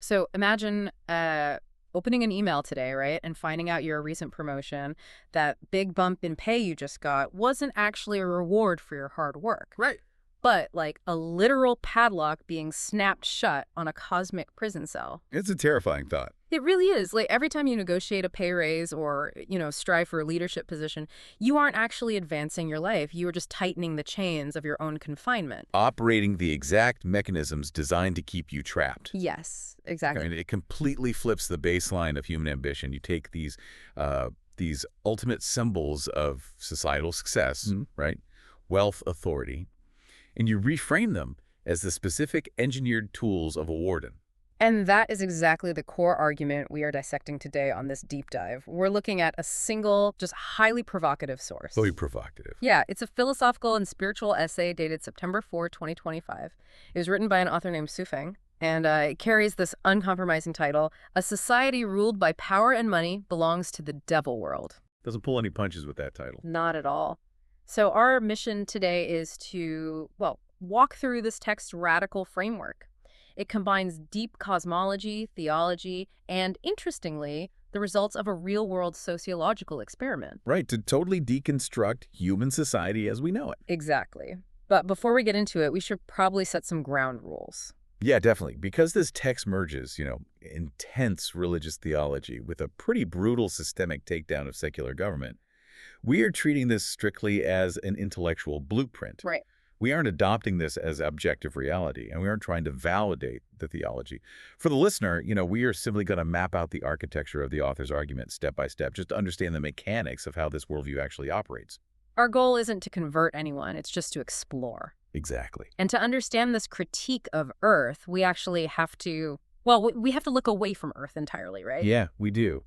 So imagine opening an email today, right, and finding out your recent promotion, that big bump in pay you just got wasn't actually a reward for your hard work, Right. but like a literal padlock being snapped shut on a cosmic prison cell. It's a terrifying thought. It really is. Like every time you negotiate a pay raise or, strive for a leadership position, you aren't actually advancing your life. You are just tightening the chains of your own confinement. Operating the exact mechanisms designed to keep you trapped. Yes, I exactly. mean, it completely flips the baseline of human ambition. You take these ultimate symbols of societal success, right? Wealth, authority, and you reframe them as the specific engineered tools of a warden. And that is exactly the core argument we are dissecting today on this deep dive. We're looking at a single, just highly provocative source. Very provocative. Yeah, it's a philosophical and spiritual essay dated September 4, 2025. It was written by an author named Su Feng, and it carries this uncompromising title, A Society Ruled by Power and Money Belongs to the Devil World. Doesn't pull any punches with that title. Not at all. So our mission today is to, well, walk through this text's radical framework. It combines deep cosmology, theology, and, interestingly, the results of a real-world sociological experiment. Right, to totally deconstruct human society as we know it. Exactly. But before we get into it, we should probably set some ground rules. Yeah, definitely. Because this text merges, intense religious theology with a pretty brutal systemic takedown of secular government, we are treating this strictly as an intellectual blueprint. Right. We aren't adopting this as objective reality, and we aren't trying to validate the theology. For the listener, we are simply going to map out the architecture of the author's argument step by step, just to understand the mechanics of how this worldview actually operates. Our goal isn't to convert anyone, it's just to explore. Exactly. And to understand this critique of Earth, we actually have to, well, we have to look away from Earth entirely, right? Yeah, we do.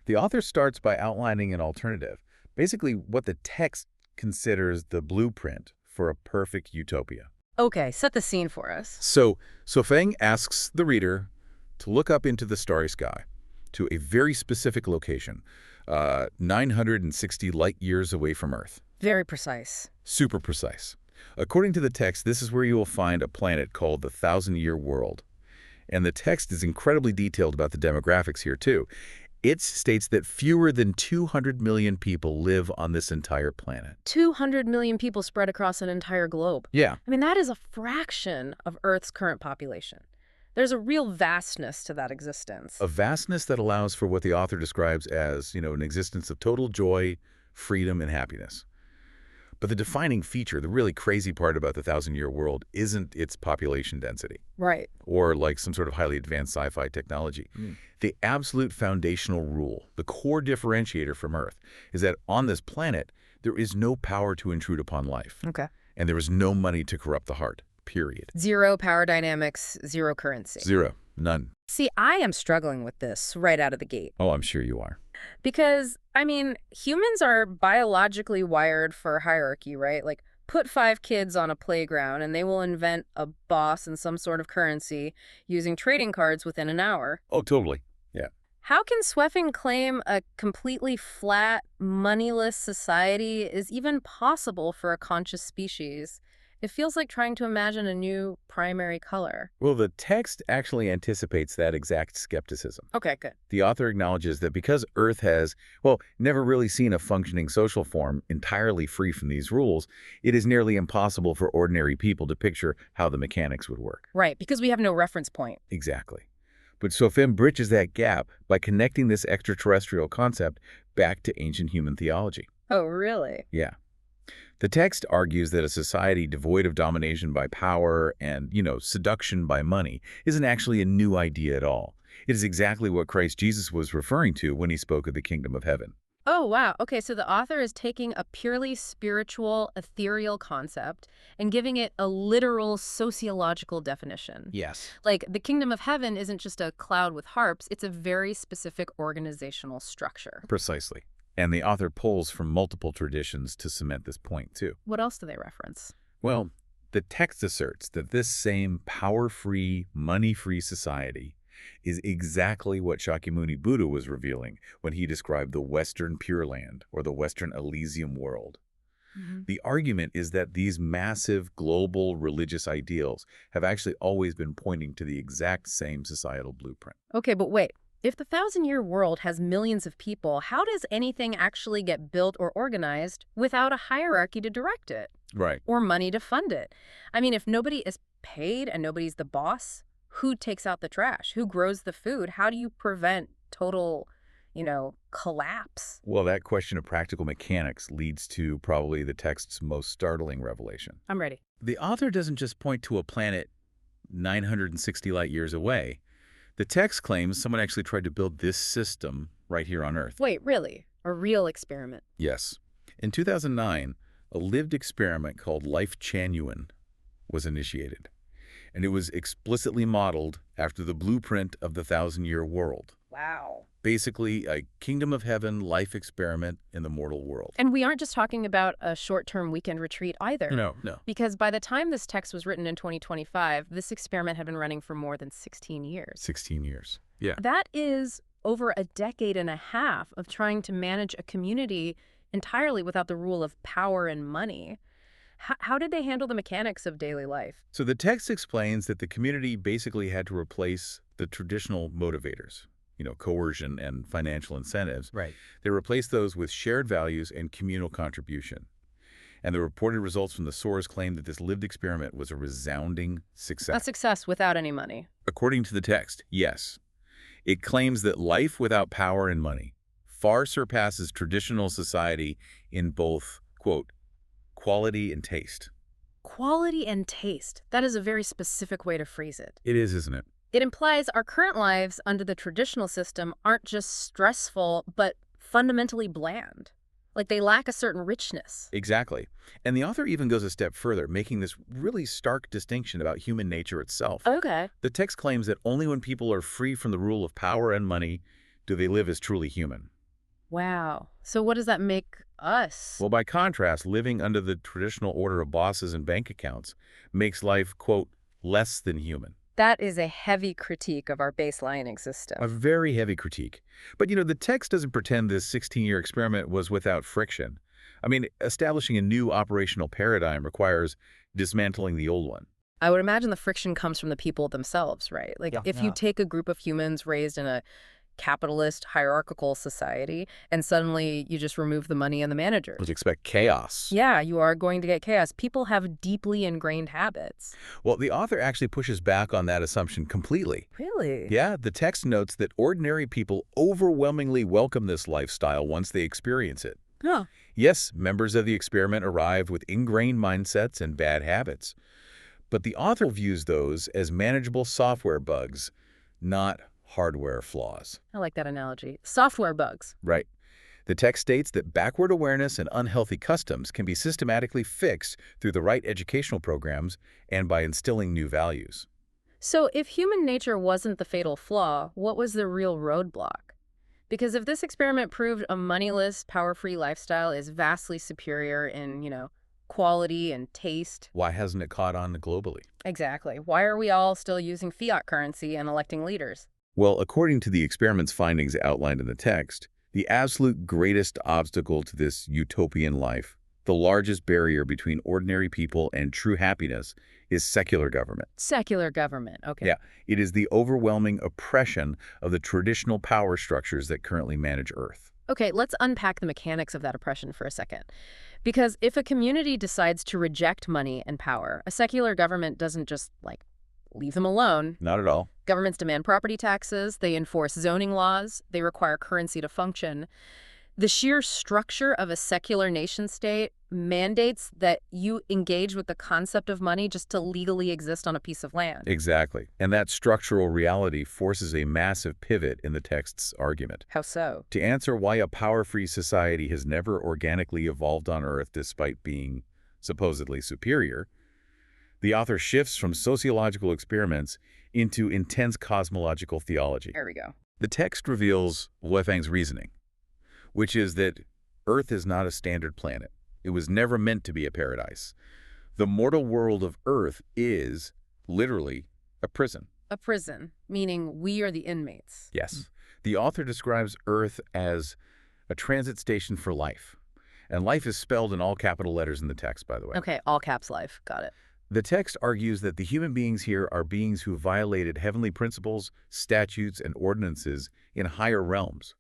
The author starts by outlining an alternative, basically what the text considers the blueprint for a perfect utopia. Okay, set the scene for us. So Feng asks the reader to look up into the starry sky to a very specific location, 960 light years away from Earth. Very precise. Super precise. According to the text, this is where you will find a planet called the Thousand-Year World. And the text is incredibly detailed about the demographics here, too. It states that fewer than 200 million people live on this entire planet. 200 million people spread across an entire globe. Yeah. I mean, that is a fraction of Earth's current population. There's a real vastness to that existence. A vastness that allows for what the author describes as, an existence of total joy, freedom, and happiness. But the defining feature, the really crazy part about the Thousand-Year World, isn't its population density. Right. Or like some sort of highly advanced sci-fi technology. The absolute foundational rule, the core differentiator from Earth, is that on this planet, there is no power to intrude upon life. Okay. And there is no money to corrupt the heart, period. Zero power dynamics, zero currency. Zero. None. See, I am struggling with this right out of the gate. Oh, I'm sure you are. Because, humans are biologically wired for hierarchy, right? Like, put 5 kids on a playground and they will invent a boss and some sort of currency using trading cards within an hour. Oh, totally. Yeah. How can Sweffing claim a completely flat, moneyless society is even possible for a conscious species? It feels like trying to imagine a new primary color. Well, the text actually anticipates that exact skepticism. Okay, good. The author acknowledges that because Earth has, never really seen a functioning social form entirely free from these rules, it is nearly impossible for ordinary people to picture how the mechanics would work. Right, because we have no reference point. Exactly. But Sofem bridges that gap by connecting this extraterrestrial concept back to ancient human theology. Oh, really? Yeah. The text argues that a society devoid of domination by power and, seduction by money isn't actually a new idea at all. It is exactly what Christ Jesus was referring to when he spoke of the kingdom of heaven. Oh, wow. Okay, so the author is taking a purely spiritual, ethereal concept and giving it a literal sociological definition. Yes. Like, the kingdom of heaven isn't just a cloud with harps, it's a very specific organizational structure. Precisely. And the author pulls from multiple traditions to cement this point, too. What else do they reference? Well, the text asserts that this same power-free, money-free society is exactly what Shakyamuni Buddha was revealing when he described the Western Pure Land or the Western Elysium world. Mhm. The argument is that these massive global religious ideals have actually always been pointing to the exact same societal blueprint. Okay, but wait. If the thousand-year world has millions of people, how does anything actually get built or organized without a hierarchy to direct it Right. or money to fund it? I mean, if nobody is paid and nobody's the boss, who takes out the trash? Who grows the food? How do you prevent total, collapse? Well, that question of practical mechanics leads to probably the text's most startling revelation. I'm ready. The author doesn't just point to a planet 960 light years away. The text claims someone actually tried to build this system right here on Earth. Wait, really? A real experiment? Yes. In 2009, a lived experiment called Life Chanuan was initiated, and it was explicitly modeled after the blueprint of the thousand-year world. Wow. Basically, a kingdom of heaven life experiment in the mortal world. And we aren't just talking about a short-term weekend retreat either. No. Because by the time this text was written in 2025, this experiment had been running for more than 16 years. 16 years. Yeah. That is over a decade and a half of trying to manage a community entirely without the rule of power and money. How did they handle the mechanics of daily life? So the text explains that the community basically had to replace the traditional motivators, coercion and financial incentives. Right. They replaced those with shared values and communal contribution. And the reported results from the source claim that this lived experiment was a resounding success. A success without any money. According to the text, yes. It claims that life without power and money far surpasses traditional society in both, quote, quality and taste. Quality and taste. That is a very specific way to phrase it. It is, isn't it? It implies our current lives under the traditional system aren't just stressful, but fundamentally bland. Like they lack a certain richness. Exactly. And the author even goes a step further, making this really stark distinction about human nature itself. Okay. The text claims that only when people are free from the rule of power and money do they live as truly human. Wow. So what does that make us? Well, by contrast, living under the traditional order of bosses and bank accounts makes life, quote, less than human. That is a heavy critique of our baseline existence. A very heavy critique. But, the text doesn't pretend this 16-year experiment was without friction. I mean, establishing a new operational paradigm requires dismantling the old one. I would imagine the friction comes from the people themselves, right? Like if you take a group of humans raised in a capitalist, hierarchical society, and suddenly you just remove the money and the managers. Let's expect chaos. Yeah, you are going to get chaos. People have deeply ingrained habits. Well, the author actually pushes back on that assumption completely. Really? Yeah, the text notes that ordinary people overwhelmingly welcome this lifestyle once they experience it. Huh. Yes, members of the experiment arrived with ingrained mindsets and bad habits. But the author views those as manageable software bugs, not hardware flaws. I like that analogy. Software bugs. Right. The text states that backward awareness and unhealthy customs can be systematically fixed through the right educational programs and by instilling new values. So if human nature wasn't the fatal flaw, what was the real roadblock? Because if this experiment proved a moneyless, power-free lifestyle is vastly superior in, quality and taste. Why hasn't it caught on globally? Exactly. Why are we all still using fiat currency and electing leaders? Well, according to the experiment's findings outlined in the text, the absolute greatest obstacle to this utopian life, the largest barrier between ordinary people and true happiness, is secular government. Secular government, okay. Yeah, it is the overwhelming oppression of the traditional power structures that currently manage Earth. Okay, let's unpack the mechanics of that oppression for a second. Because if a community decides to reject money and power, a secular government doesn't just, leave them alone. Not at all. Governments demand property taxes, they enforce zoning laws, they require currency to function. The sheer structure of a secular nation-state mandates that you engage with the concept of money just to legally exist on a piece of land. Exactly. And that structural reality forces a massive pivot in the text's argument. How so? To answer why a power-free society has never organically evolved on Earth despite being supposedly superior, the author shifts from sociological experiments into intense cosmological theology. There we go. The text reveals Wolfgang's reasoning, which is that Earth is not a standard planet. It was never meant to be a paradise. The mortal world of Earth is, literally, a prison. A prison, meaning we are the inmates. Yes. The author describes Earth as a transit station for life. And life is spelled in all capital letters in the text, by the way. Okay, all caps life. Got it. The text argues that the human beings here are beings who violated heavenly principles, statutes, and ordinances in higher realms.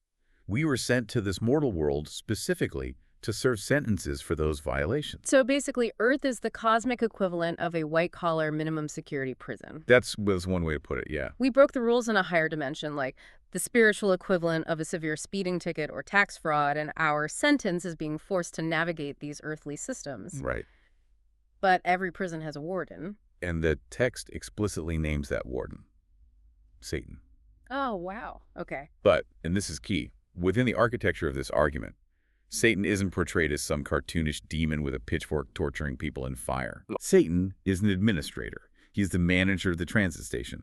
We were sent to this mortal world specifically to serve sentences for those violations. So basically, Earth is the cosmic equivalent of a white-collar minimum security prison. Was one way to put it, yeah. We broke the rules in a higher dimension, like the spiritual equivalent of a severe speeding ticket or tax fraud, and our sentence is being forced to navigate these earthly systems. Right. But every prison has a warden. And the text explicitly names that warden, Satan. Oh, wow. Okay. But, and this is key, within the architecture of this argument, Satan isn't portrayed as some cartoonish demon with a pitchfork torturing people in fire. Satan is an administrator. He's the manager of the transit station.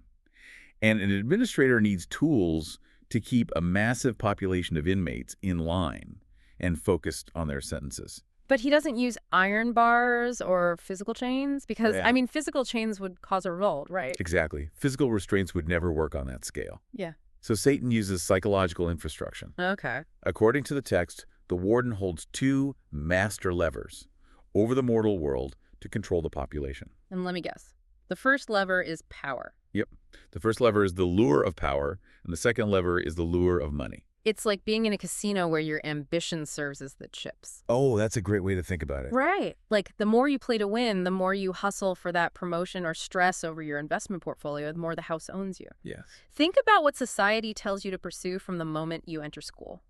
And an administrator needs tools to keep a massive population of inmates in line and focused on their sentences. But he doesn't use iron bars or physical chains? Because, Yeah. I mean, physical chains would cause a revolt, right? Exactly. Physical restraints would never work on that scale. Yeah. So Satan uses psychological infrastructure. Okay. According to the text, the warden holds two master levers over the mortal world to control the population. And let me guess. The first lever is power. Yep. The first lever is the lure of power, and the second lever is the lure of money. It's like being in a casino where your ambition serves as the chips. Oh, that's a great way to think about it. Right. Like, the more you play to win, the more you hustle for that promotion or stress over your investment portfolio, the more the house owns you. Yes. Think about what society tells you to pursue from the moment you enter school.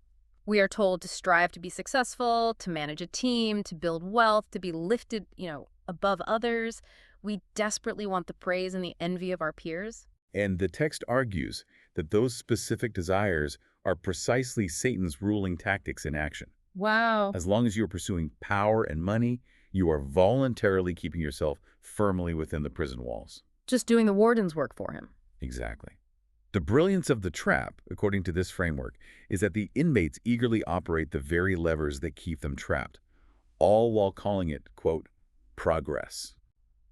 We are told to strive to be successful, to manage a team, to build wealth, to be lifted, above others. We desperately want the praise and the envy of our peers. And the text argues that those specific desires are precisely Satan's ruling tactics in action. Wow. As long as you are pursuing power and money, you are voluntarily keeping yourself firmly within the prison walls. Just doing the warden's work for him. Exactly. The brilliance of the trap, according to this framework, is that the inmates eagerly operate the very levers that keep them trapped, all while calling it, quote, progress.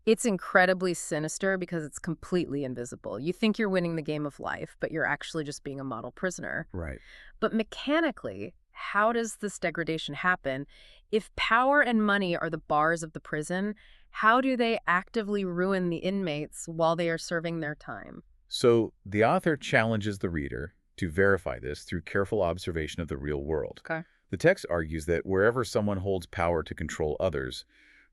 It's incredibly sinister because it's completely invisible. You think you're winning the game of life, but you're actually just being a model prisoner. Right. But mechanically, how does this degradation happen? If power and money are the bars of the prison, how do they actively ruin the inmates while they are serving their time? So the author challenges the reader to verify this through careful observation of the real world. Okay. The text argues that wherever someone holds power to control others,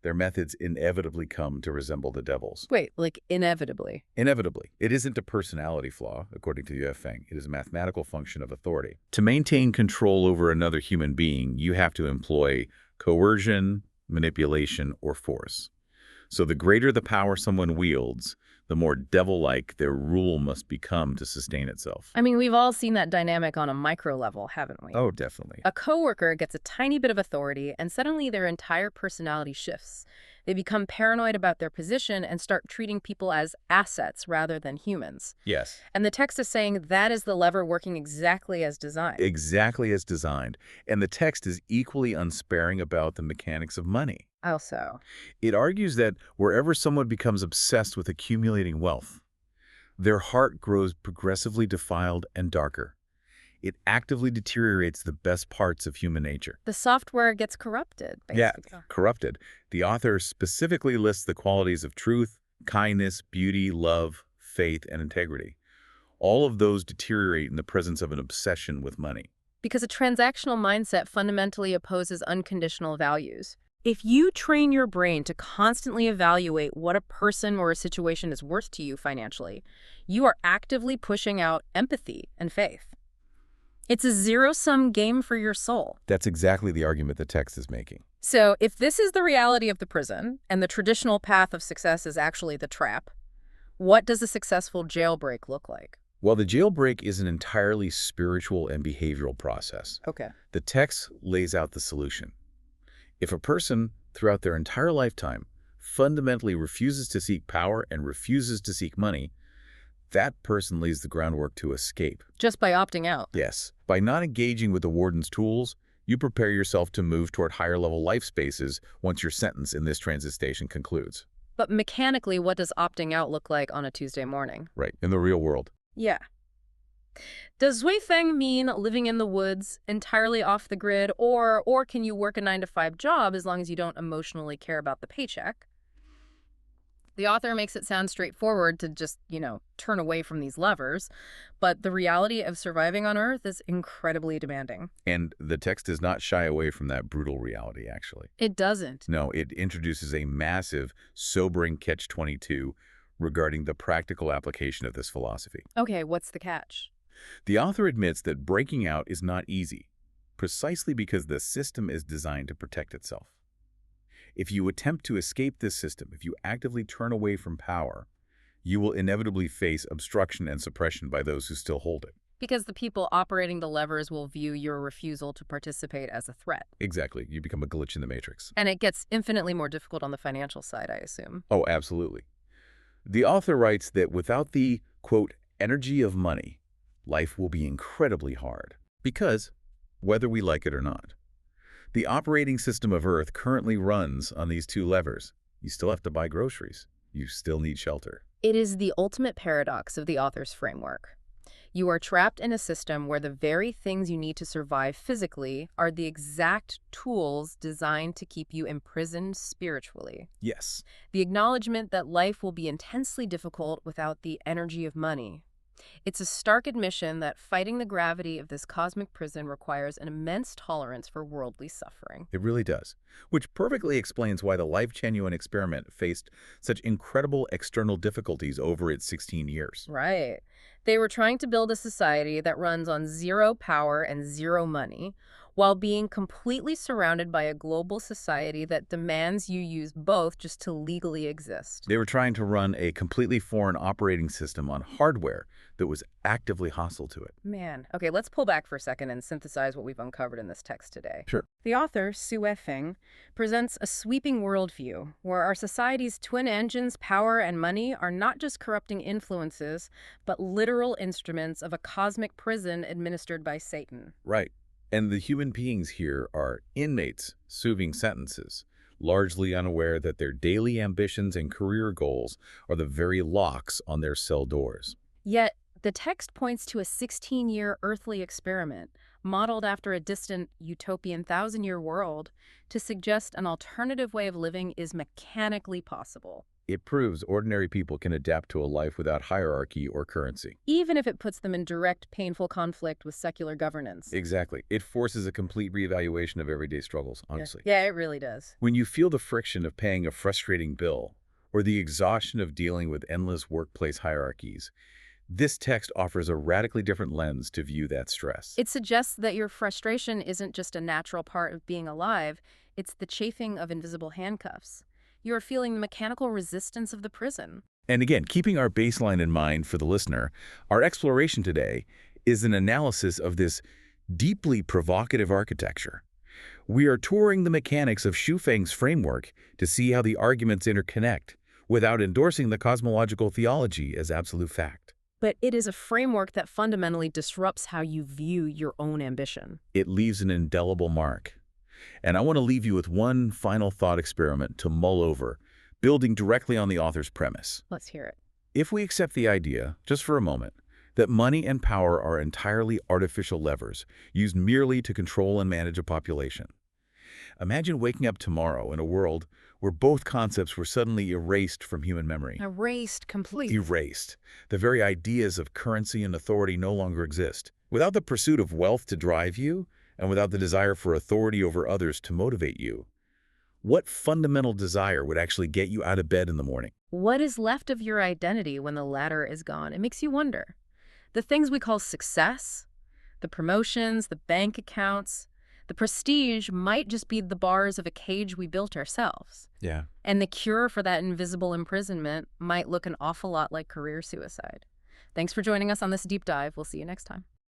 their methods inevitably come to resemble the devil's. Wait, like inevitably? Inevitably. It isn't a personality flaw, according to Yue Feng. It is a mathematical function of authority. To maintain control over another human being, you have to employ coercion, manipulation, or force. So the greater the power someone wields, the more devil-like their rule must become to sustain itself. I mean, we've all seen that dynamic on a micro level, haven't we? Oh, definitely. A coworker gets a tiny bit of authority, and suddenly their entire personality shifts. They become paranoid about their position and start treating people as assets rather than humans. Yes. And the text is saying that is the lever working exactly as designed. Exactly as designed. And the text is equally unsparing about the mechanics of money. Also, It argues that wherever someone becomes obsessed with accumulating wealth, their heart grows progressively defiled and darker. It actively deteriorates the best parts of human nature. the software gets corrupted, basically. Yeah, corrupted. The author specifically lists the qualities of truth, kindness, beauty, love, faith, and integrity. All of those deteriorate in the presence of an obsession with money. Because a transactional mindset fundamentally opposes unconditional values. If you train your brain to constantly evaluate what a person or a situation is worth to you financially, you are actively pushing out empathy and faith. It's a zero-sum game for your soul. That's exactly the argument the text is making. So if this is the reality of the prison, and the traditional path of success is actually the trap, what does a successful jailbreak look like? Well, the jailbreak is an entirely spiritual and behavioral process. Okay. The text lays out the solution. If a person, throughout their entire lifetime, fundamentally refuses to seek power and refuses to seek money, that person lays the groundwork to escape. Just by opting out. Yes, by not engaging with the warden's tools, you prepare yourself to move toward higher-level life spaces once your sentence in this transit station concludes. But mechanically, what does opting out look like on a Tuesday morning? Right, in the real world. Yeah. Does Zui Feng mean living in the woods, entirely off the grid, or can you work a 9 to 5 job as long as you don't emotionally care about the paycheck? The author makes it sound straightforward to just, turn away from these levers, but the reality of surviving on Earth is incredibly demanding. And the text does not shy away from that brutal reality, actually. It doesn't. No, it introduces a massive, sobering catch-22 regarding the practical application of this philosophy. Okay, what's the catch? The author admits that breaking out is not easy, precisely because the system is designed to protect itself. If you attempt to escape this system, if you actively turn away from power, you will inevitably face obstruction and suppression by those who still hold it. Because the people operating the levers will view your refusal to participate as a threat. Exactly. You become a glitch in the matrix. And it gets infinitely more difficult on the financial side, I assume. Oh, absolutely. The author writes that without the, quote, energy of money, life will be incredibly hard. Because, whether we like it or not, the operating system of Earth currently runs on these two levers. You still have to buy groceries. You still need shelter. It is the ultimate paradox of the author's framework. You are trapped in a system where the very things you need to survive physically are the exact tools designed to keep you imprisoned spiritually. Yes. The acknowledgement that life will be intensely difficult without the energy of money. It's a stark admission that fighting the gravity of this cosmic prison requires an immense tolerance for worldly suffering. It really does. Which perfectly explains why the Life Genuine experiment faced such incredible external difficulties over its 16 years. Right. They were trying to build a society that runs on zero power and zero money, while being completely surrounded by a global society that demands you use both just to legally exist. They were trying to run a completely foreign operating system on hardware that was actively hostile to it. Man. Okay, let's pull back for a second and synthesize what we've uncovered in this text today. Sure. The author, Zui Feng, presents a sweeping worldview where our society's twin engines, power and money, are not just corrupting influences, but literal instruments of a cosmic prison administered by Satan. Right. And the human beings here are inmates serving sentences, largely unaware that their daily ambitions and career goals are the very locks on their cell doors. Yet, the text points to a 16-year earthly experiment, modeled after a distant utopian 1,000-year world, to suggest an alternative way of living is mechanically possible. It proves ordinary people can adapt to a life without hierarchy or currency. Even if it puts them in direct, painful conflict with secular governance. Exactly. It forces a complete reevaluation of everyday struggles, honestly. Yeah, it really does. When you feel the friction of paying a frustrating bill or the exhaustion of dealing with endless workplace hierarchies, this text offers a radically different lens to view that stress. It suggests that your frustration isn't just a natural part of being alive, it's the chafing of invisible handcuffs. You are feeling the mechanical resistance of the prison. And again, keeping our baseline in mind for the listener, our exploration today is an analysis of this deeply provocative architecture. We are touring the mechanics of Zui Feng's framework to see how the arguments interconnect, without endorsing the cosmological theology as absolute fact. But it is a framework that fundamentally disrupts how you view your own ambition. It leaves an indelible mark. And I want to leave you with one final thought experiment to mull over, building directly on the author's premise. Let's hear it. If we accept the idea, just for a moment, that money and power are entirely artificial levers used merely to control and manage a population, imagine waking up tomorrow in a world where both concepts were suddenly erased from human memory. Erased completely. Erased. The very ideas of currency and authority no longer exist. Without the pursuit of wealth to drive you, and without the desire for authority over others to motivate you, what fundamental desire would actually get you out of bed in the morning? What is left of your identity when the latter is gone? It makes you wonder. The things we call success, the promotions, the bank accounts, the prestige might just be the bars of a cage we built ourselves. Yeah. And the cure for that invisible imprisonment might look an awful lot like career suicide. Thanks for joining us on this deep dive. We'll see you next time.